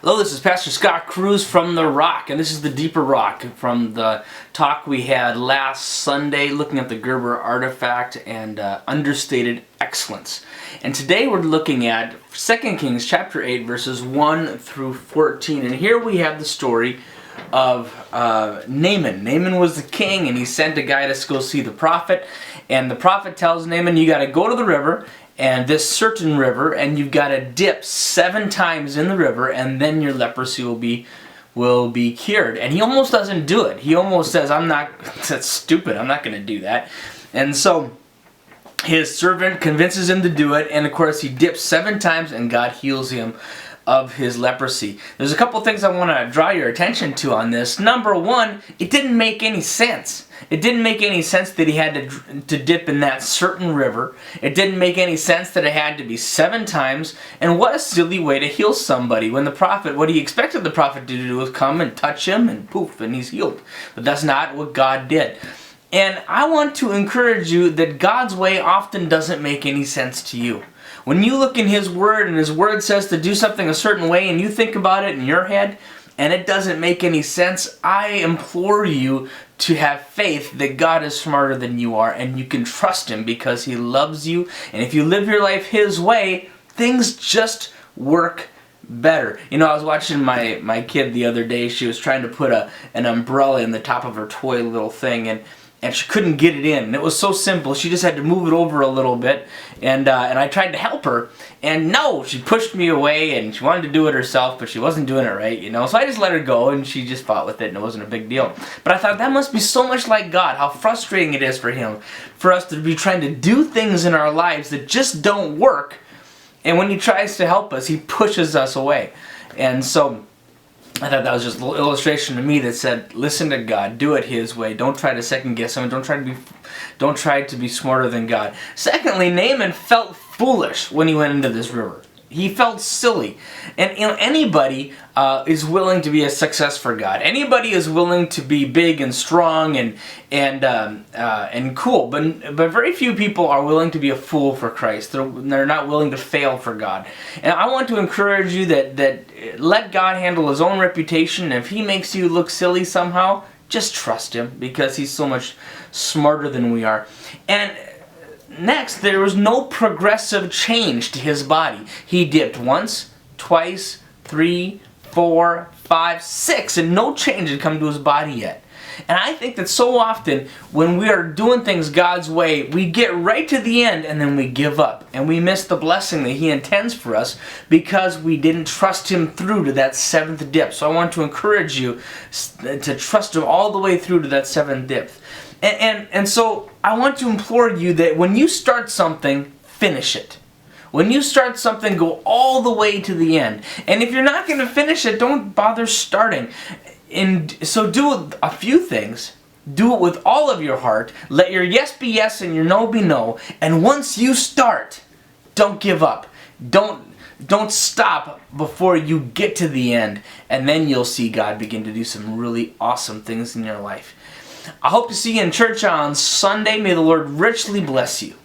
Hello, this is Pastor Scott Cruz from The Rock, and this is the Deeper Rock from the talk we had last Sunday looking at the Gerber artifact and understated excellence. And today we're looking at 2 Kings chapter 8 verses 1 through 14. And here we have the story of Naaman. Naaman was the king, and he sent a guy to go see the prophet. And the prophet tells Naaman, you got to go to the river, and this certain river, and you've got to dip 7 times in the river, and then your leprosy will be cured. And he almost doesn't do it. He almost says, that's stupid, I'm not going to do that. And so his servant convinces him to do it, and of course he dips 7 times, and God heals him of his leprosy. There's a couple things I want to draw your attention to on this. Number one, it didn't make any sense. It didn't make any sense that he had to dip in that certain river. It didn't make any sense that it had to be 7 times. And what a silly way to heal somebody when the prophet, what he expected the prophet to do was come and touch him and poof, and he's healed. But that's not what God did. And I want to encourage you that God's way often doesn't make any sense to you. When you look in His Word and His Word says to do something a certain way and you think about it in your head and it doesn't make any sense, I implore you to have faith that God is smarter than you are, and you can trust Him because He loves you. And if you live your life His way, things just work better. You know, I was watching my kid the other day. She was trying to put an umbrella in the top of her toy little thing, and she couldn't get it in. And it was so simple. She just had to move it over a little bit. And I tried to help her. And no, she pushed me away, and she wanted to do it herself, but she wasn't doing it right, you know. So I just let her go, and she just fought with it, and it wasn't a big deal. But I thought that must be so much like God, how frustrating it is for Him, for us to be trying to do things in our lives that just don't work. And when He tries to help us, He pushes us away. And so I thought that was just a little illustration to me that said, listen to God, do it His way. Don't try to second guess Him. Don't try to be smarter than God. Secondly, Naaman felt foolish when he went into this river. He felt silly. And you know, anybody is willing to be a success for God. Anybody is willing to be big and strong and cool. But very few people are willing to be a fool for Christ. They're not willing to fail for God. And I want to encourage you that let God handle His own reputation. And if He makes you look silly somehow, just trust Him, because He's so much smarter than we are. And next, there was no progressive change to his body. He dipped once, twice, 3, 4, 5, 6, and no change had come to his body yet. And I think that so often when we are doing things God's way, we get right to the end and then we give up. And we miss the blessing that He intends for us because we didn't trust Him through to that 7th dip. So I want to encourage you to trust Him all the way through to that 7th dip. And so I want to implore you that when you start something, finish it. When you start something, go all the way to the end. And if you're not going to finish it, don't bother starting. And so do a few things. Do it with all of your heart. Let your yes be yes and your no be no. And once you start, don't give up. Don't stop before you get to the end. And then you'll see God begin to do some really awesome things in your life. I hope to see you in church on Sunday. May the Lord richly bless you.